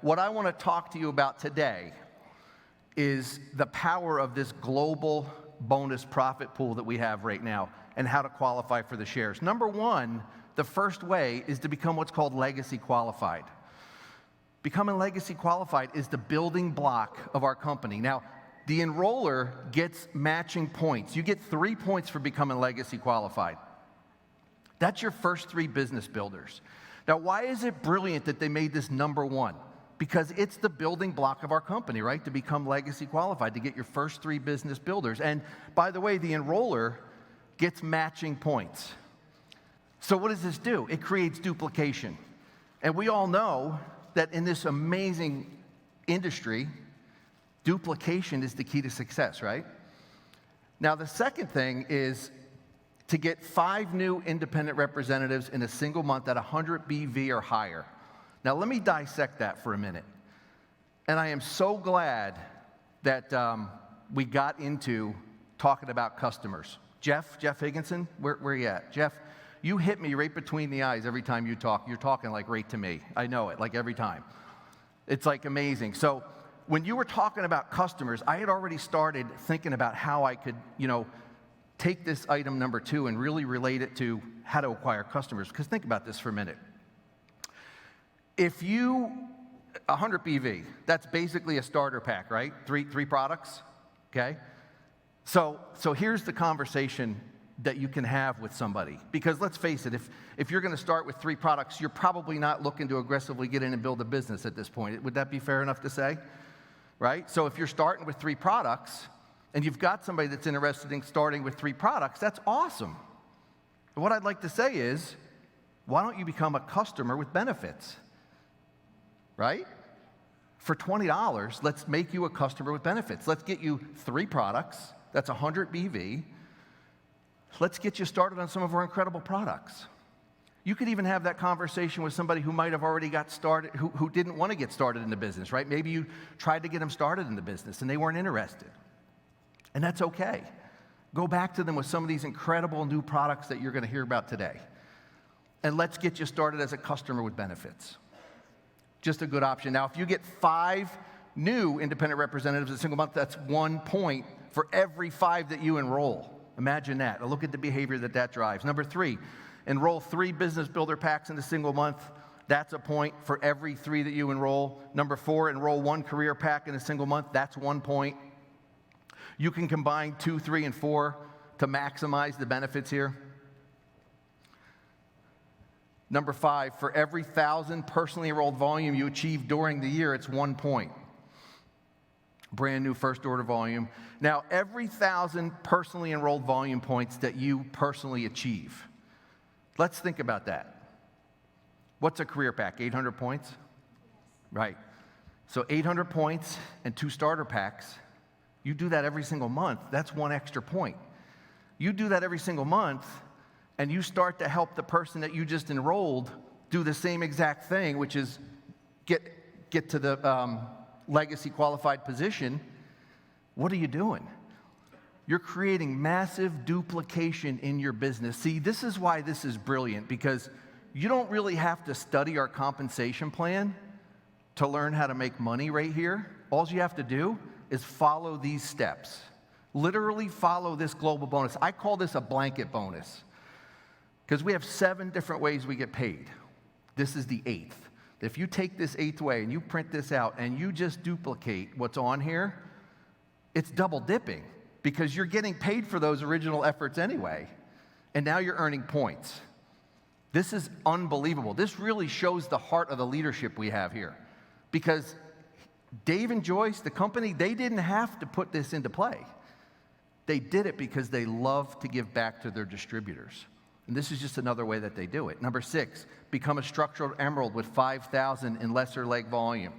what I want to talk to you about today is the power of this global bonus profit pool that we have right now and how to qualify for the shares. Number one, the first way is to become what's called legacy qualified. Becoming legacy qualified is the building block of our company. Now, the enroller gets matching points. You get 3 points for becoming legacy qualified. That's your first 3 business builders. Now, why is it brilliant that they made this number one? Because it's the building block of our company, right? To become legacy qualified, to get your first 3 business builders. And by the way, the enroller gets matching points. So what does this do? It creates duplication. And we all know that in this amazing industry, duplication is the key to success, right? Now, the second thing is to get 5 new independent representatives in a single month at 100 BV or higher. Now, let me dissect that for a minute. And I am so glad that we got into talking about customers. Jeff Higginson, where are you at? Jeff, you hit me right between the eyes every time you talk. You're talking like right to me. I know it, like every time. It's like amazing. So when you were talking about customers, I had already started thinking about how I could, take this item number 2 and really relate it to how to acquire customers. Because think about this for a minute. If 100 BV, that's basically a starter pack, right? Three products, okay? So here's the conversation that you can have with somebody. Because let's face it, if you're going to start with 3 products, you're probably not looking to aggressively get in and build a business at this point. Would that be fair enough to say? Right? So if you're starting with 3 products, and you've got somebody that's interested in starting with 3 products, that's awesome. But what I'd like to say is, why don't you become a customer with benefits? Right? For $20, let's make you a customer with benefits. Let's get you 3 products. That's 100 BV. Let's get you started on some of our incredible products. You could even have that conversation with somebody who might have already got started, who didn't want to get started in the business, right? Maybe you tried to get them started in the business and they weren't interested. And that's okay. Go back to them with some of these incredible new products that you're going to hear about today. And let's get you started as a customer with benefits. Just a good option. Now, if you get 5 new independent representatives in a single month, that's 1 point for every 5 that you enroll. Imagine that. Now look at the behavior that drives. Number 3, enroll 3 business builder packs in a single month. That's a point for every 3 that you enroll. Number 4, enroll 1 career pack in a single month. That's 1 point. You can combine 2, 3, and 4 to maximize the benefits here. Number 5, for every 1,000 personally enrolled volume you achieve during the year, it's 1 point. Brand new first order volume. Now, every 1,000 personally enrolled volume points that you personally achieve. Let's think about that. What's a career pack? 800 points? Right. So 800 points and 2 starter packs. You do that every single month, that's 1 extra point. You do that every single month, and you start to help the person that you just enrolled do the same exact thing, which is get to the legacy qualified position. What are you doing? You're creating massive duplication in your business. See, this is why this is brilliant, because you don't really have to study our compensation plan to learn how to make money right here. All you have to do is follow these steps. Literally follow this global bonus. I call this a blanket bonus because we have 7 different ways we get paid. This is the 8th. If you take this 8th way and you print this out and you just duplicate what's on here, it's double dipping because you're getting paid for those original efforts anyway. And now you're earning points. This is unbelievable. This really shows the heart of the leadership we have here. Because Dave and Joyce, the company, they didn't have to put this into play. They did it because they love to give back to their distributors. And this is just another way that they do it. Number 6, become a structured emerald with 5,000 in lesser leg volume.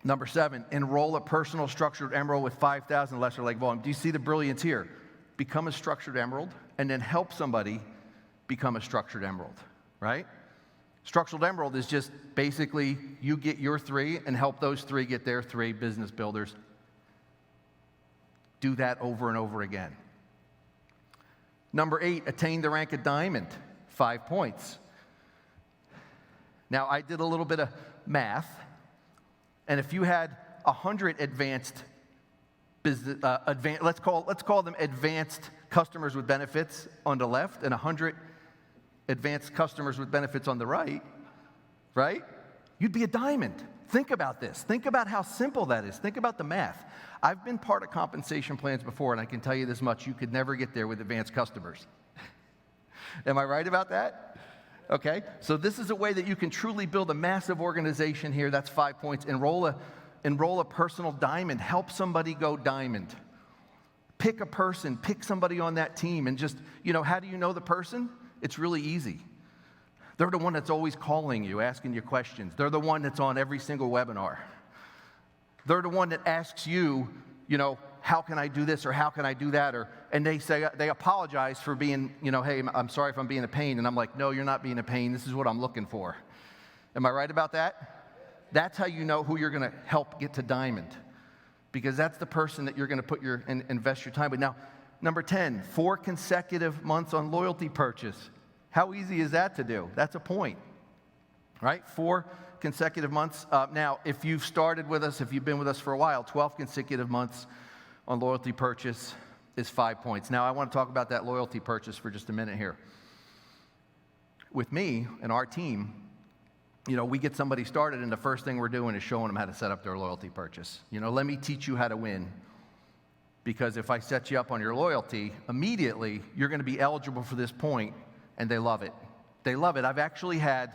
Number 7, enroll a personal structured emerald with 5,000 lesser leg volume. Do you see the brilliance here? Become a structured emerald and then help somebody become a structured emerald, right? Structured emerald is just basically you get your 3 and help those 3 get their 3 business builders. Do that over and over again. Number 8, attain the rank of diamond, 5 points. Now, I did a little bit of math, and if you had 100 advanced business, let's call them advanced customers with benefits on the left, and 100 advanced customers with benefits on the right, you'd be a diamond. Think about this. Think about how simple that is. Think about the math. I've been part of compensation plans before, and I can tell you this much: you could never get there with advanced customers. Am I right about that? Okay, so this is a way that you can truly build a massive organization here. That's 5 points. Enroll a personal diamond. Help somebody go diamond. Pick a person, pick somebody on that team, and just, how do you know the person? It's really easy. They're the one that's always calling you, asking you questions. They're the one that's on every single webinar. They're the one that asks you, how can I do this or how can I do that? And they apologize for being, hey, I'm sorry if I'm being a pain. And I'm like, no, you're not being a pain. This is what I'm looking for. Am I right about that? That's how you know who you're going to help get to diamond, because that's the person that you're going to invest your time with. Now, number 10, 4 consecutive months on loyalty purchase. How easy is that to do? That's a point, right? 4 consecutive months. Now, if you've started with us, if you've been with us for a while, 12 consecutive months on loyalty purchase is 5 points. Now, I want to talk about that loyalty purchase for just a minute here. With me and our team, we get somebody started, and the first thing we're doing is showing them how to set up their loyalty purchase. Let me teach you how to win. Because if I set you up on your loyalty, immediately you're going to be eligible for this point, and they love it. They love it. I've actually had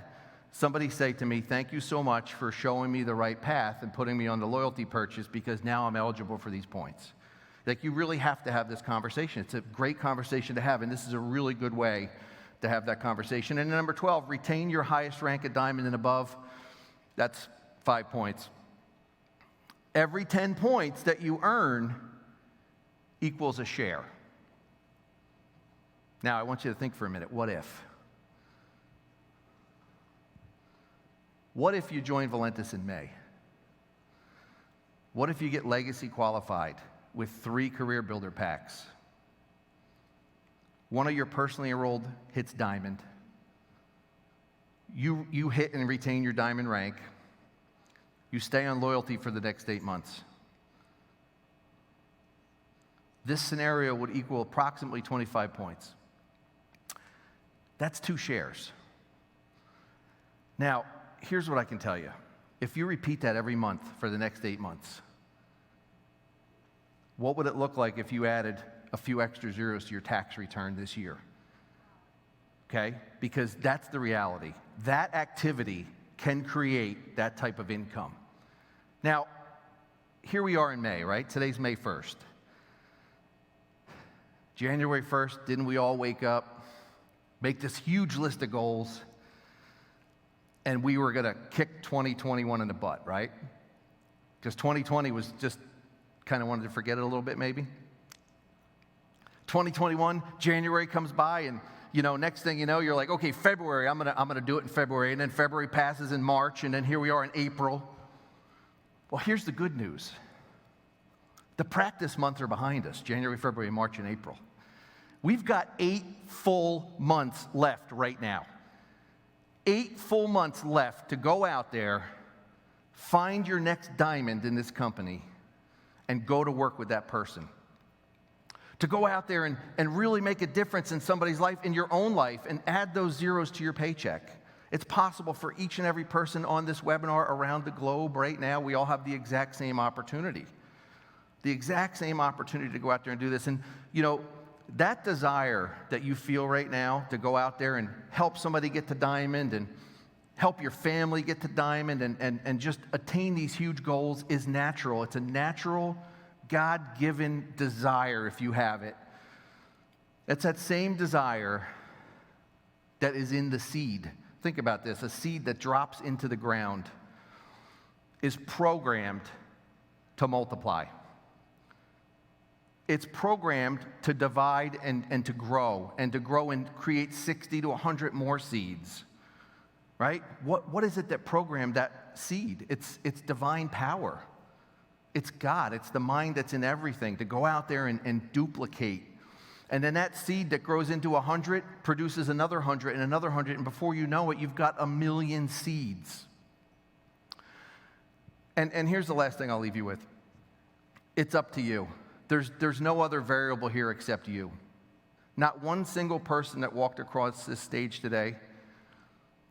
somebody say to me, thank you so much for showing me the right path and putting me on the loyalty purchase, because now I'm eligible for these points. Like, you really have to have this conversation. It's a great conversation to have, and this is a really good way to have that conversation. And number 12, retain your highest rank at diamond and above. That's 5 points. Every 10 points that you earn equals a share. Now, I want you to think for a minute, what if? What if you join Valentus in May? What if you get legacy qualified with 3 career builder packs? One of your personally enrolled hits diamond. You hit and retain your diamond rank. You stay on loyalty for the next 8 months. This scenario would equal approximately 25 points. That's 2 shares. Now, here's what I can tell you. If you repeat that every month for the next 8 months, what would it look like if you added a few extra zeros to your tax return this year? Okay? Because that's the reality. That activity can create that type of income. Now, here we are in May, right? Today's May 1st. January 1st, didn't we all wake up, make this huge list of goals, and we were going to kick 2021 in the butt, right? Because 2020 was just kind of wanted to forget it a little bit, maybe. 2021, January comes by, and next thing you know, you're like, okay, February, I'm gonna do it in February, and then February passes in March, and then here we are in April. Well, here's the good news. The practice months are behind us, January, February, March, and April. We've got 8 full months left right now. 8 full months left to go out there, find your next diamond in this company, and go to work with that person. To go out there and really make a difference in somebody's life, in your own life, and add those zeros to your paycheck. It's possible for each and every person on this webinar around the globe right now. We all have the exact same opportunity. The exact same opportunity to go out there and do this. And, that desire that you feel right now to go out there and help somebody get to diamond and help your family get to diamond and just attain these huge goals is natural. It's a natural, God-given desire if you have it. It's that same desire that is in the seed. Think about this. A seed that drops into the ground is programmed to multiply. It's programmed to divide and to grow and create 60 to 100 more seeds, right? What is it that programmed that seed? It's divine power. It's God. It's the mind that's in everything to go out there and duplicate. And then that seed that grows into 100 produces another 100 and another 100, and before you know it, you've got 1,000,000 seeds. And here's the last thing I'll leave you with. It's up to you. There's no other variable here except you. Not one single person that walked across this stage today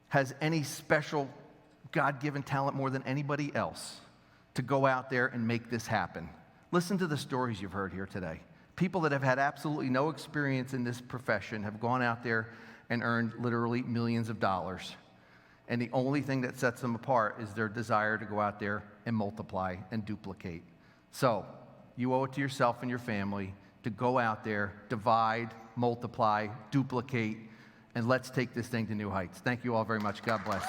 has any special God-given talent more than anybody else to go out there and make this happen. Listen to the stories you've heard here today. People that have had absolutely no experience in this profession have gone out there and earned literally millions of dollars. And the only thing that sets them apart is their desire to go out there and multiply and duplicate. So, you owe it to yourself and your family to go out there, divide, multiply, duplicate, and let's take this thing to new heights. Thank you all very much. God bless.